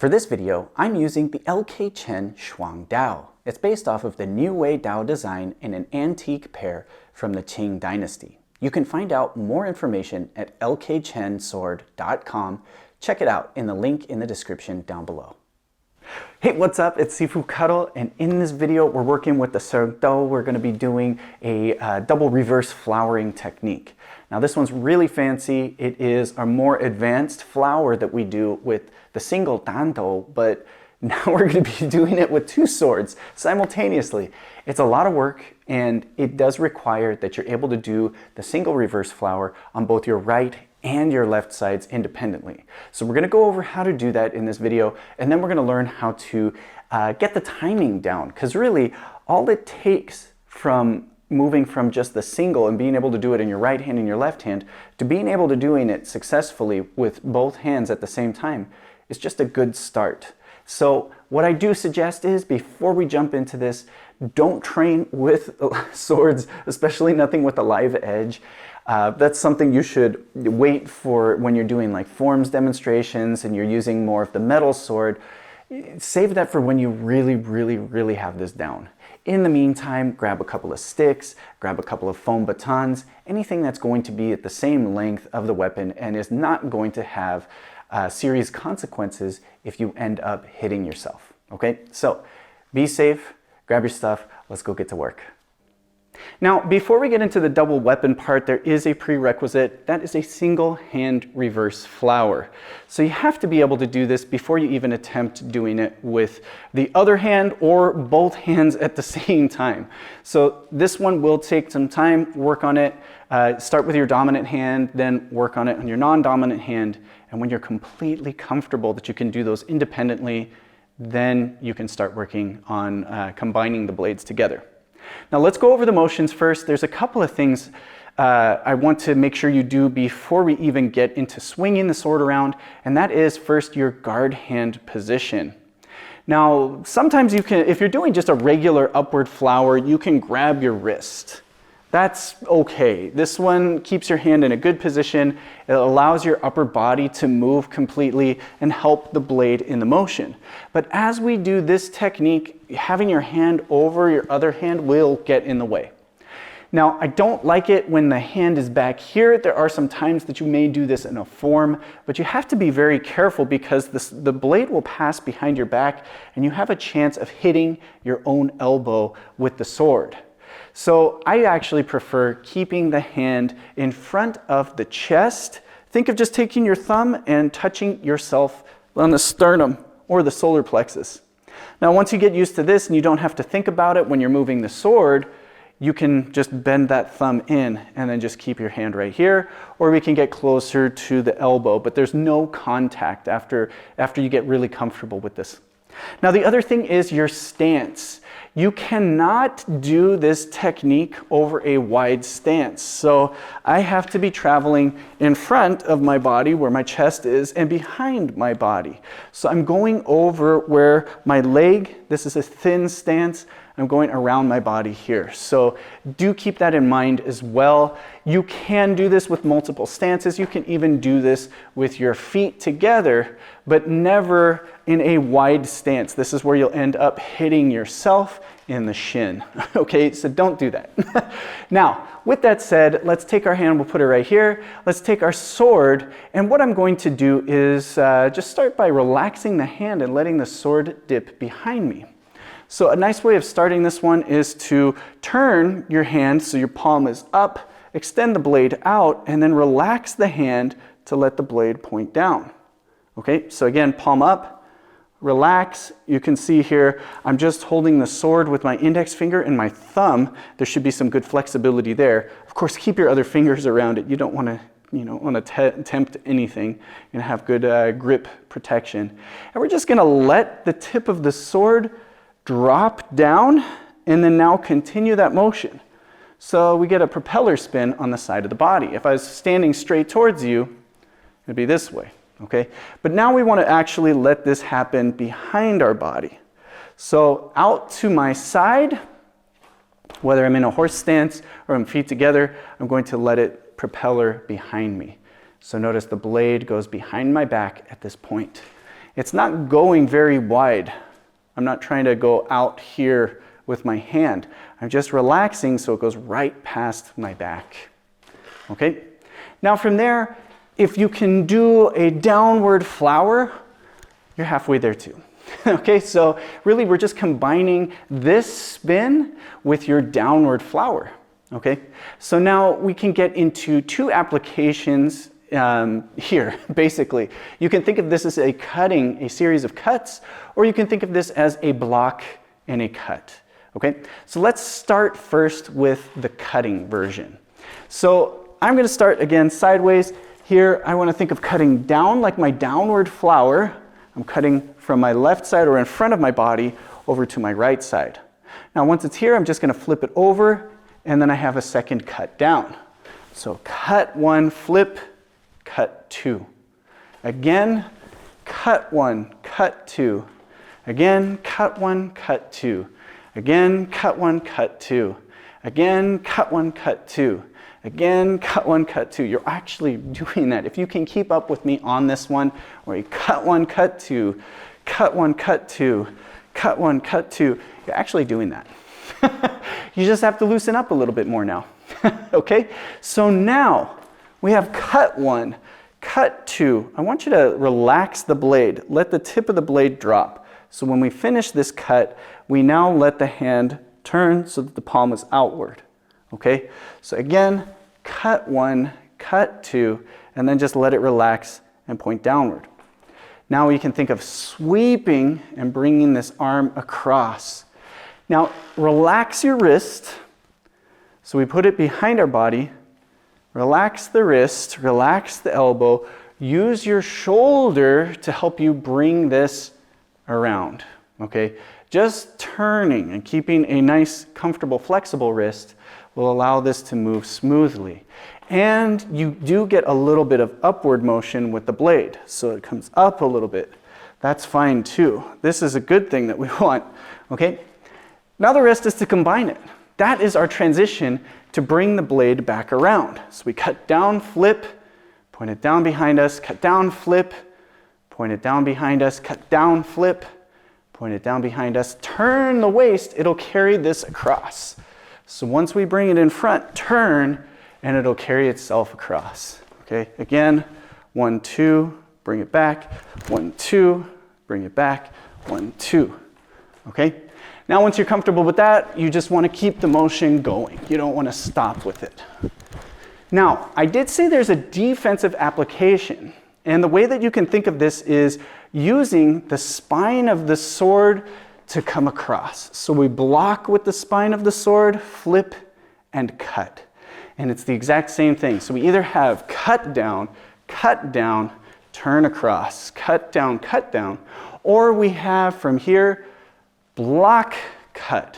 For this video, I'm using the LK Chen Shuang Dao. It's based off of the New Way Dao design in an antique pair from the Qing dynasty. You can find out more information at lkchensword.com. Check it out in the link in the description down below. Hey, what's up? It's Sifu Kuttel, and in this video we're working with the Seung Dao. We're going to be doing a double reverse flowering technique. Now this one's really fancy. It is a more advanced flower that we do with the single Dao, but now we're going to be doing it with two swords simultaneously. It's a lot of work, and it does require that you're able to do the single reverse flower on both your right and your left sides independently. So we're going to go over how to do that in this video, and then we're going to learn how to get the timing down, because really all it takes from moving from just the single and being able to do it in your right hand and your left hand to being able to doing it successfully with both hands at the same time is just a good start. So what I do suggest is, before we jump into this, don't train with swords, especially nothing with a live edge. That's something you should wait for when you're doing like forms demonstrations and you're using more of the metal sword. Save that for when you really have this down. In the meantime, grab a couple of sticks, grab a couple of foam batons, anything that's going to be at the same length of the weapon and is not going to have serious consequences if you end up hitting yourself. Okay, so be safe, grab your stuff, let's go get to work. Now, before we get into the double weapon part, there is a prerequisite. That is a single hand reverse flower. So you have to be able to do this before you even attempt doing it with the other hand or both hands at the same time. So this one will take some time. Work on it. Start with your dominant hand, then work on it on your non-dominant hand. And when you're completely comfortable that you can do those independently, then you can start working on combining the blades together. Now let's go over the motions first. There's a couple of things I want to make sure you do before we even get into swinging the sword around, and that is first your guard hand position. Now sometimes you can, if you're doing just a regular upward flower, you can grab your wrist. That's okay. This one keeps your hand in a good position. It allows your upper body to move completely and help the blade in the motion. But as we do this technique, having your hand over your other hand will get in the way. Now, I don't like it when the hand is back here. There are some times that you may do this in a form, but you have to be very careful because the blade will pass behind your back and you have a chance of hitting your own elbow with the sword. So I actually prefer keeping the hand in front of the chest. Think of just taking your thumb and touching yourself on the sternum or the solar plexus. Now once you get used to this and you don't have to think about it when you're moving the sword, you can just bend that thumb in and then just keep your hand right here, or we can get closer to the elbow, but there's no contact after you get really comfortable with this. Now the other thing is your stance. You cannot do this technique over a wide stance. So I have to be traveling in front of my body where my chest is and behind my body. So I'm going over where my leg, this is a thin stance, I'm going around my body here. So do keep that in mind as well. You can do this with multiple stances. You can even do this with your feet together, but never in a wide stance. This is where you'll end up hitting yourself in the shin. Okay, so don't do that. Now, with that said, let's take our hand, we'll put it right here. Let's take our sword, and what I'm going to do is just start by relaxing the hand and letting the sword dip behind me. So a nice way of starting this one is to turn your hand so your palm is up, extend the blade out, and then relax the hand to let the blade point down. Okay, so again, palm up, relax. You can see here, I'm just holding the sword with my index finger and my thumb. There should be some good flexibility there. Of course, keep your other fingers around it. You don't want to attempt anything and have good grip protection. And we're just going to let the tip of the sword drop down and then now continue that motion. So we get a propeller spin on the side of the body. If I was standing straight towards you, it'd be this way, okay? But now we want to actually let this happen behind our body. So out to my side, whether I'm in a horse stance or I'm feet together, I'm going to let it propeller behind me. So notice the blade goes behind my back at this point. it's not going very wide. I'm not trying to go out here with my hand. I'm just relaxing so it goes right past my back. Okay? Now from there, if you can do a downward flower, you're halfway there too. Okay, so really we're just combining this spin with your downward flower. Okay, so now we can get into two applications here, basically. You can think of this as a series of cuts, or you can think of this as a block and a cut. Okay, so let's start first with the cutting version. So I'm going to start again sideways. Here I want to think of cutting down like my downward flower. I'm cutting from my left side or in front of my body over to my right side. Now once it's here, I'm just going to flip it over, and then I have a second cut down. So cut one, flip, cut two. Again, cut one, cut two. Again, cut one, cut two. Again, cut one, cut two. Again, cut one, cut two. Again, cut one, cut two. You're actually doing that. If you can keep up with me on this one, where you cut one, cut two, cut one, cut two, cut one, cut two, you're actually doing that. You just have to loosen up a little bit more now. Okay? So now we have cut one, cut two. I want you to relax the blade. Let the tip of the blade drop. So when we finish this cut, we now let the hand turn so that the palm is outward. Okay, so again, cut one, cut two, and then just let it relax and point downward. Now we can think of sweeping and bringing this arm across. Now relax your wrist. So we put it behind our body. Relax the wrist, relax the elbow. Use your shoulder to help you bring this around. Okay, just turning and keeping a nice, comfortable, flexible wrist will allow this to move smoothly. And you do get a little bit of upward motion with the blade. So it comes up a little bit. That's fine too. This is a good thing that we want. Okay? Now the rest is to combine it. That is our transition to bring the blade back around. So we cut down, flip, point it down behind us, cut down, flip, point it down behind us, cut down, flip, point it down behind us, turn the waist, it'll carry this across. So once we bring it in front, turn, and it'll carry itself across. Okay, again, 1, 2, bring it back, 1, 2, bring it back, 1, 2. Okay, now once you're comfortable with that, you just want to keep the motion going. You don't want to stop with it. Now, I did say there's a defensive application, and the way that you can think of this is using the spine of the sword to come across. So we block with the spine of the sword, flip, and cut. And it's the exact same thing. So we either have cut down, turn across, cut down, or we have from here, block, cut,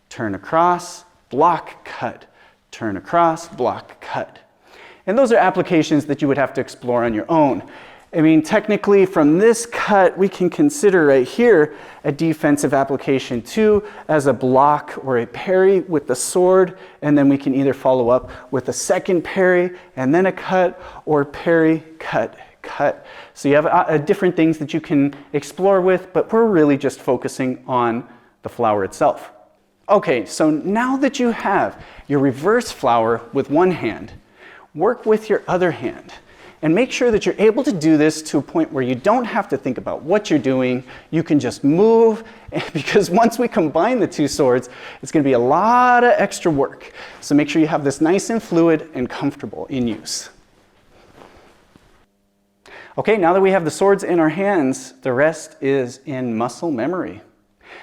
turn across, block, cut, turn across, block, cut. And those are applications that you would have to explore on your own. I mean, technically from this cut, we can consider right here a defensive application too, as a block or a parry with the sword, and then we can either follow up with a second parry and then a cut, or parry, cut, cut. So you have different things that you can explore with, but we're really just focusing on the flower itself. Okay, so now that you have your reverse flower with one hand, work with your other hand. And make sure that you're able to do this to a point where you don't have to think about what you're doing. You can just move, because once we combine the two swords, it's going to be a lot of extra work. So make sure you have this nice and fluid and comfortable in use. Okay, now that we have the swords in our hands, the rest is in muscle memory.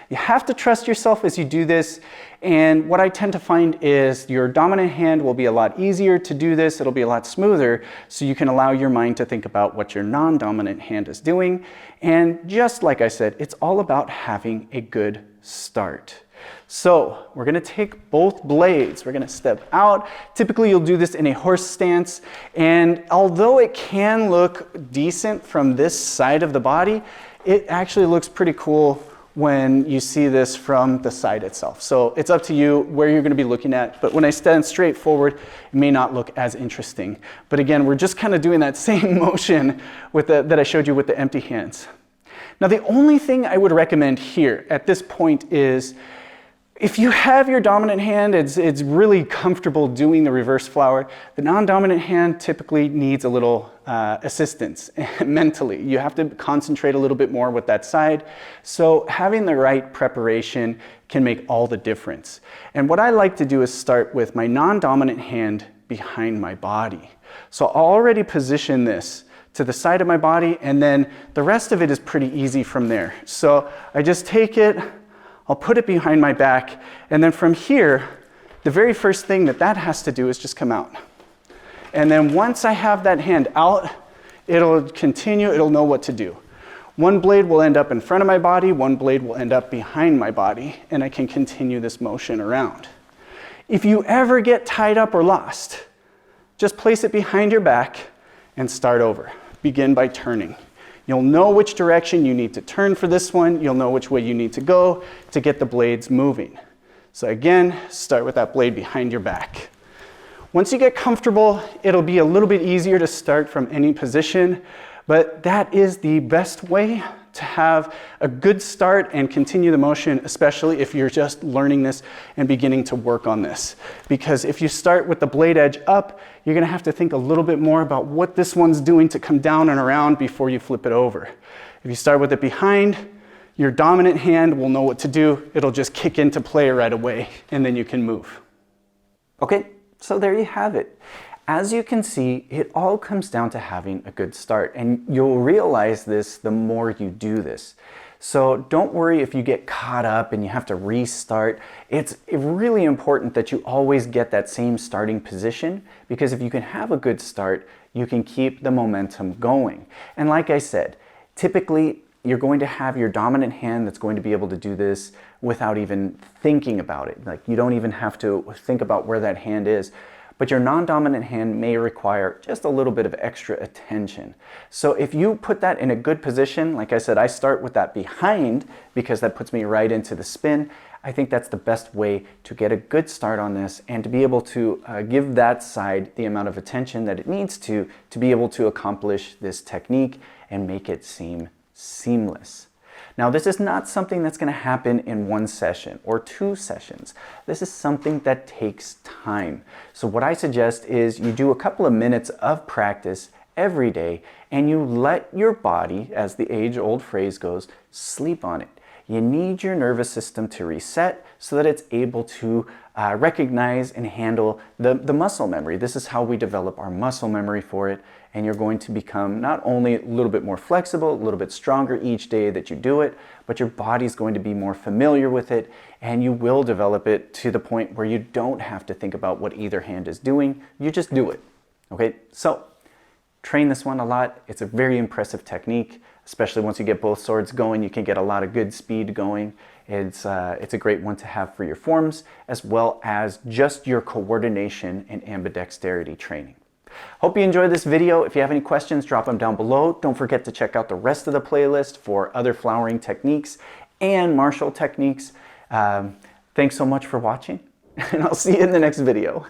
You have to trust yourself as you do this, and what I tend to find is your dominant hand will be a lot easier to do this, it'll be a lot smoother, so you can allow your mind to think about what your non-dominant hand is doing. And just like I said, it's all about having a good start. So we're going to take both blades, we're going to step out. Typically you'll do this in a horse stance, and although it can look decent from this side of the body, it actually looks pretty cool when you see this from the side itself. So it's up to you where you're going to be looking at, but when I stand straight forward, it may not look as interesting. But again, we're just kind of doing that same motion with that I showed you with the empty hands. Now, the only thing I would recommend here at this point is if you have your dominant hand, it's really comfortable doing the reverse flower. The non-dominant hand typically needs a little assistance mentally. You have to concentrate a little bit more with that side. So having the right preparation can make all the difference. And what I like to do is start with my non-dominant hand behind my body. So I'll already position this to the side of my body, and then the rest of it is pretty easy from there. So I just take it, I'll put it behind my back, and then from here, the very first thing that has to do is just come out. And then once I have that hand out, it'll continue, it'll know what to do. One blade will end up in front of my body, one blade will end up behind my body, and I can continue this motion around. If you ever get tied up or lost, just place it behind your back and start over. Begin by turning. You'll know which direction you need to turn for this one. You'll know which way you need to go to get the blades moving. So again, start with that blade behind your back. Once you get comfortable, it'll be a little bit easier to start from any position, but that is the best way to have a good start and continue the motion, especially if you're just learning this and beginning to work on this. Because if you start with the blade edge up, you're gonna have to think a little bit more about what this one's doing to come down and around before you flip it over. If you start with it behind, your dominant hand will know what to do. It'll just kick into play right away, and then you can move. Okay, so there you have it. As you can see, it all comes down to having a good start, and you'll realize this the more you do this. So don't worry if you get caught up and you have to restart. It's really important that you always get that same starting position, because if you can have a good start, you can keep the momentum going. And like I said, typically you're going to have your dominant hand that's going to be able to do this without even thinking about it. Like, you don't even have to think about where that hand is. But your non-dominant hand may require just a little bit of extra attention. So if you put that in a good position, like I said, I start with that behind because that puts me right into the spin. I think that's the best way to get a good start on this and to be able to give that side the amount of attention that it needs to be able to accomplish this technique and make it seem seamless. Now, this is not something that's going to happen in one session or 2 sessions. This is something that takes time. So what I suggest is you do a couple of minutes of practice every day, and you let your body, as the age-old phrase goes, sleep on it. You need your nervous system to reset so that it's able to recognize and handle the muscle memory. This is how we develop our muscle memory for it, and you're going to become not only a little bit more flexible, a little bit stronger each day that you do it, but your body's going to be more familiar with it, and you will develop it to the point where you don't have to think about what either hand is doing. You just do it. Okay, so train this one a lot. It's a very impressive technique, especially once you get both swords going. You can get a lot of good speed going. It's a great one to have for your forms, as well as just your coordination and ambidexterity training. Hope you enjoyed this video. If you have any questions, drop them down below. Don't forget to check out the rest of the playlist for other flowering techniques and martial techniques. Thanks so much for watching, and I'll see you in the next video.